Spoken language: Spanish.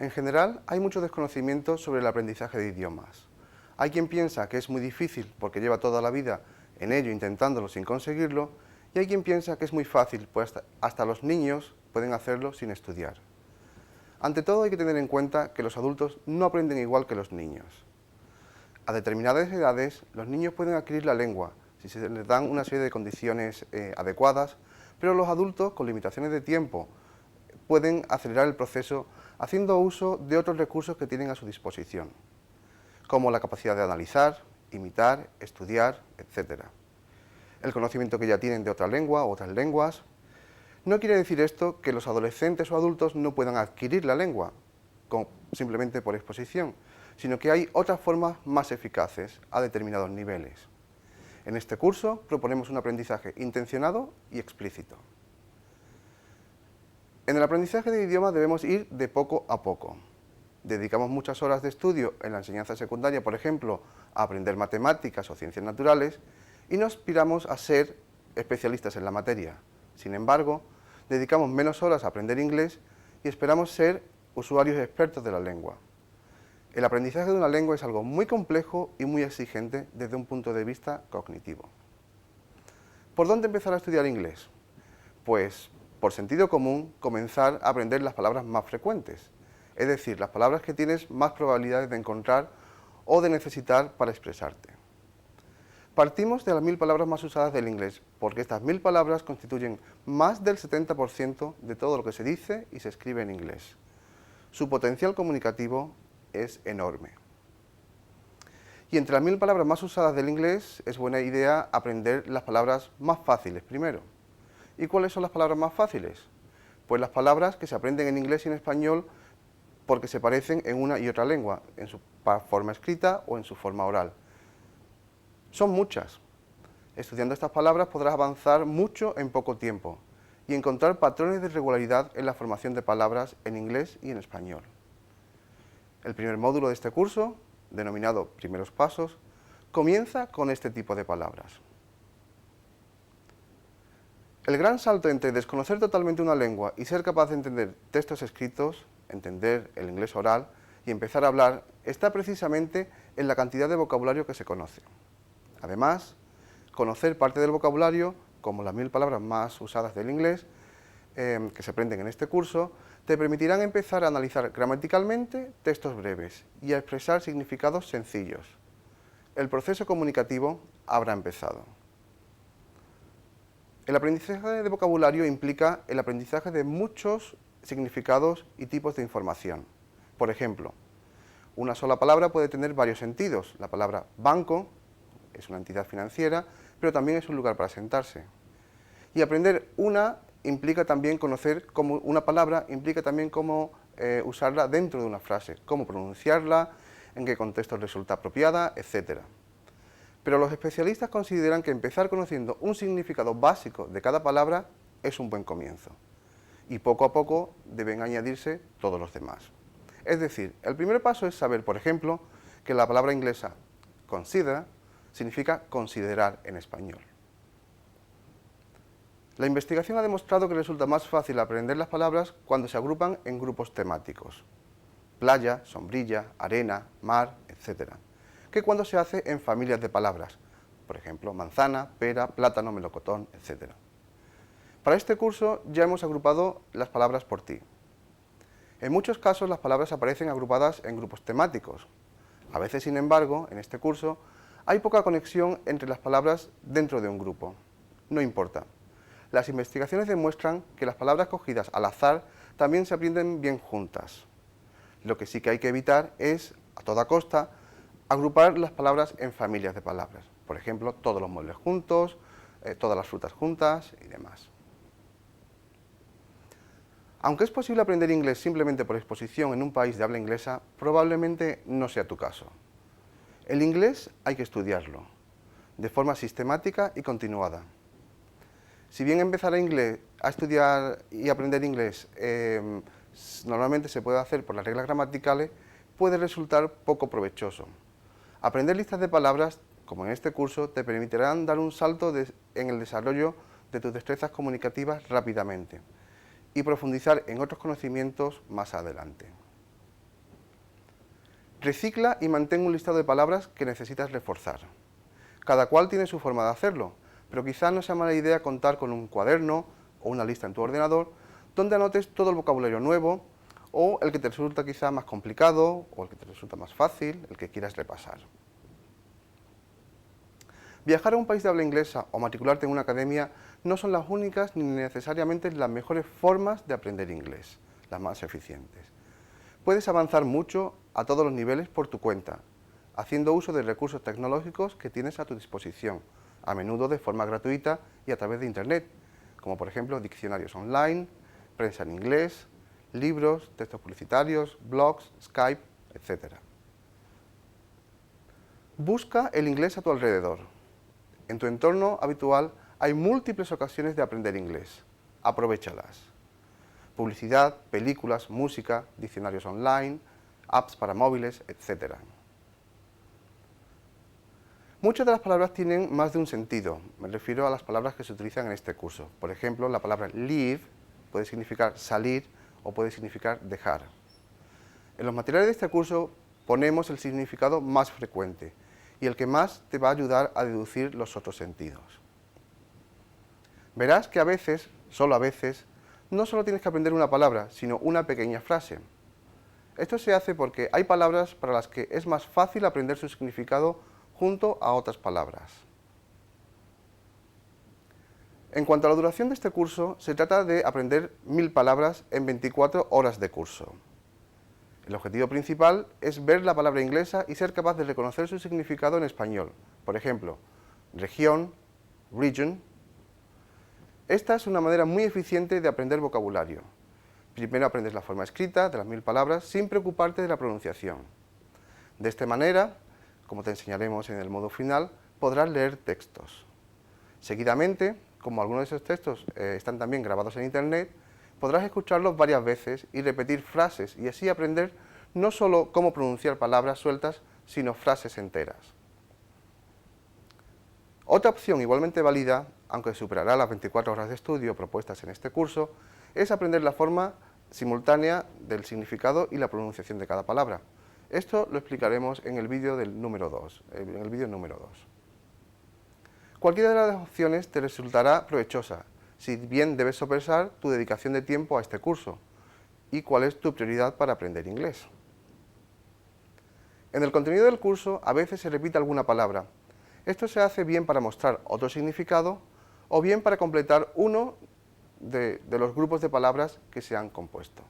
En general, hay mucho desconocimiento sobre el aprendizaje de idiomas. Hay quien piensa que es muy difícil porque lleva toda la vida en ello intentándolo sin conseguirlo, y hay quien piensa que es muy fácil, pues hasta los niños pueden hacerlo sin estudiar. Ante todo hay que tener en cuenta que los adultos no aprenden igual que los niños. A determinadas edades, los niños pueden adquirir la lengua si se les dan una serie de condiciones adecuadas, pero los adultos, con limitaciones de tiempo, pueden acelerar el proceso haciendo uso de otros recursos que tienen a su disposición, como la capacidad de analizar, imitar, estudiar, etc. El conocimiento que ya tienen de otra lengua o otras lenguas. No quiere decir esto que los adolescentes o adultos no puedan adquirir la lengua, simplemente por exposición, sino que hay otras formas más eficaces a determinados niveles. En este curso proponemos un aprendizaje intencionado y explícito. En el aprendizaje de idiomas debemos ir de poco a poco. Dedicamos muchas horas de estudio en la enseñanza secundaria, por ejemplo, a aprender matemáticas o ciencias naturales, y nos aspiramos a ser especialistas en la materia. Sin embargo, dedicamos menos horas a aprender inglés y esperamos ser usuarios expertos de la lengua. El aprendizaje de una lengua es algo muy complejo y muy exigente desde un punto de vista cognitivo. ¿Por dónde empezar a estudiar inglés? Pues, por sentido común, comenzar a aprender las palabras más frecuentes, es decir, las palabras que tienes más probabilidades de encontrar o de necesitar para expresarte. Partimos de las 1000 palabras más usadas del inglés, porque estas 1000 palabras constituyen más del 70% de todo lo que se dice y se escribe en inglés. Su potencial comunicativo es enorme. Y entre las 1000 palabras más usadas del inglés, es buena idea aprender las palabras más fáciles primero. ¿Y cuáles son las palabras más fáciles? Pues las palabras que se aprenden en inglés y en español porque se parecen en una y otra lengua, en su forma escrita o en su forma oral. Son muchas. Estudiando estas palabras podrás avanzar mucho en poco tiempo y encontrar patrones de regularidad en la formación de palabras en inglés y en español. El primer módulo de este curso, denominado Primeros Pasos, comienza con este tipo de palabras. El gran salto entre desconocer totalmente una lengua y ser capaz de entender textos escritos, entender el inglés oral y empezar a hablar está precisamente en la cantidad de vocabulario que se conoce. Además, conocer parte del vocabulario, como las 1000 palabras más usadas del inglés, que se aprenden en este curso, te permitirán empezar a analizar gramaticalmente textos breves y a expresar significados sencillos. El proceso comunicativo habrá empezado. El aprendizaje de vocabulario implica el aprendizaje de muchos significados y tipos de información. Por ejemplo, una sola palabra puede tener varios sentidos. La palabra banco es una entidad financiera, pero también es un lugar para sentarse. Y aprender una implica también conocer cómo una palabra, implica también cómo usarla dentro de una frase, cómo pronunciarla, en qué contexto resulta apropiada, etc. Pero los especialistas consideran que empezar conociendo un significado básico de cada palabra es un buen comienzo. Y poco a poco deben añadirse todos los demás. Es decir, el primer paso es saber, por ejemplo, que la palabra inglesa consider significa considerar en español. La investigación ha demostrado que resulta más fácil aprender las palabras cuando se agrupan en grupos temáticos. Playa, sombrilla, arena, mar, etc. que cuando se hace en familias de palabras, por ejemplo, manzana, pera, plátano, melocotón, etc. Para este curso ya hemos agrupado las palabras por ti. En muchos casos las palabras aparecen agrupadas en grupos temáticos. A veces, sin embargo, en este curso, hay poca conexión entre las palabras dentro de un grupo. No importa. Las investigaciones demuestran que las palabras cogidas al azar también se aprenden bien juntas. Lo que sí que hay que evitar es, a toda costa, agrupar las palabras en familias de palabras. Por ejemplo, todos los muebles juntos, todas las frutas juntas y demás. Aunque es posible aprender inglés simplemente por exposición en un país de habla inglesa, probablemente no sea tu caso. El inglés hay que estudiarlo, de forma sistemática y continuada. Si bien empezar a estudiar y aprender inglés normalmente se puede hacer por las reglas gramaticales, puede resultar poco provechoso. Aprender listas de palabras, como en este curso, te permitirán dar un salto en el desarrollo de tus destrezas comunicativas rápidamente y profundizar en otros conocimientos más adelante. Recicla y mantén un listado de palabras que necesitas reforzar. Cada cual tiene su forma de hacerlo, pero quizás no sea mala idea contar con un cuaderno o una lista en tu ordenador donde anotes todo el vocabulario nuevo o el que te resulta quizá más complicado o el que te resulta más fácil, el que quieras repasar. Viajar a un país de habla inglesa o matricularte en una academia no son las únicas ni necesariamente las mejores formas de aprender inglés, las más eficientes. Puedes avanzar mucho a todos los niveles por tu cuenta, haciendo uso de recursos tecnológicos que tienes a tu disposición, a menudo de forma gratuita y a través de Internet, como por ejemplo diccionarios online, prensa en inglés, libros, textos publicitarios, blogs, Skype, etc. Busca el inglés a tu alrededor. En tu entorno habitual hay múltiples ocasiones de aprender inglés. Aprovéchalas. Publicidad, películas, música, diccionarios online, apps para móviles, etc. Muchas de las palabras tienen más de un sentido. Me refiero a las palabras que se utilizan en este curso. Por ejemplo, la palabra leave puede significar salir o puede significar dejar. En los materiales de este curso ponemos el significado más frecuente y el que más te va a ayudar a deducir los otros sentidos. Verás que a veces, solo a veces, no solo tienes que aprender una palabra, sino una pequeña frase. Esto se hace porque hay palabras para las que es más fácil aprender su significado junto a otras palabras. En cuanto a la duración de este curso, se trata de aprender 1000 palabras en 24 horas de curso. El objetivo principal es ver la palabra inglesa y ser capaz de reconocer su significado en español. Por ejemplo, región, region. Esta es una manera muy eficiente de aprender vocabulario. Primero aprendes la forma escrita de las 1000 palabras sin preocuparte de la pronunciación. De esta manera, como te enseñaremos en el módulo final, podrás leer textos. Seguidamente, como algunos de esos textos están también grabados en Internet, podrás escucharlos varias veces y repetir frases y así aprender no solo cómo pronunciar palabras sueltas, sino frases enteras. Otra opción igualmente válida, aunque superará las 24 horas de estudio propuestas en este curso, es aprender la forma simultánea del significado y la pronunciación de cada palabra. Esto lo explicaremos en el vídeo número 2. Cualquiera de las opciones te resultará provechosa, si bien debes sopesar tu dedicación de tiempo a este curso y cuál es tu prioridad para aprender inglés. En el contenido del curso a veces se repite alguna palabra. Esto se hace bien para mostrar otro significado o bien para completar uno de los grupos de palabras que se han compuesto.